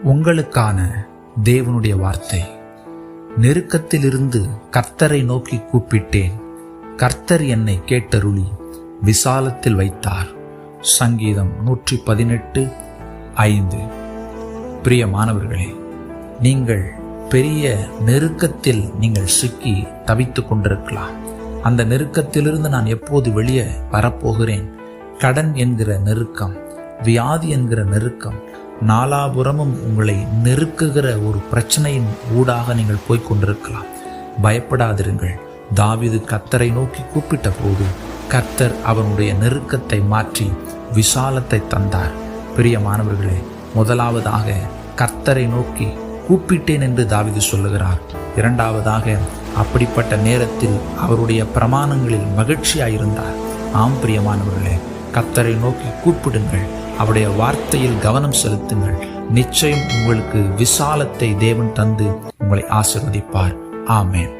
உங்களுக்கான தேவனுடைய வார்த்தை. நெருக்கத்திலிருந்து கர்த்தரை நோக்கி கூப்பிட்டேன், கர்த்தர் என்னை கேட்டருளி விசாலத்தில் வைத்தார். சங்கீதம் 118:5. பிரியமானவர்களே, நீங்கள் பெரிய நெருக்கத்தில் நீங்கள் சிக்கி தவித்து கொண்டிருக்கலாம். அந்த நெருக்கத்திலிருந்து நான் எப்போது வெளியே வரப்போகிறேன்? கடன் என்கிற நெருக்கம், வியாதி என்கிற நெருக்கம், நாலாபுறமும் உங்களை நெருக்குகிற ஒரு பிரச்சனையின் ஊடாக நீங்கள் போய்கொண்டிருக்கலாம். பயப்படாதிருங்கள். தாவீது கர்த்தரை நோக்கி கூப்பிட்ட போது கர்த்தர் அவனுடைய நெருக்கத்தை மாற்றி விசாலத்தை தந்தார். பிரியமானவர்களே, முதலாவதாக கர்த்தரை நோக்கி கூப்பிட்டேன் என்று தாவீது சொல்லுகிறார். இரண்டாவதாக அப்படிப்பட்ட நேரத்தில் அவருடைய பிரமாணங்களில் மகிழ்ச்சியாயிருந்தார். ஆம் பிரியமானவர்களே, கர்த்தரை நோக்கி கூப்பிடுங்கள், அவருடைய வார்த்தையில் கவனம் செலுத்துங்கள். நிச்சயம் உங்களுக்கு விசாலத்தை தேவன் தந்து உங்களை ஆசீர்வதிப்பார். ஆமென்.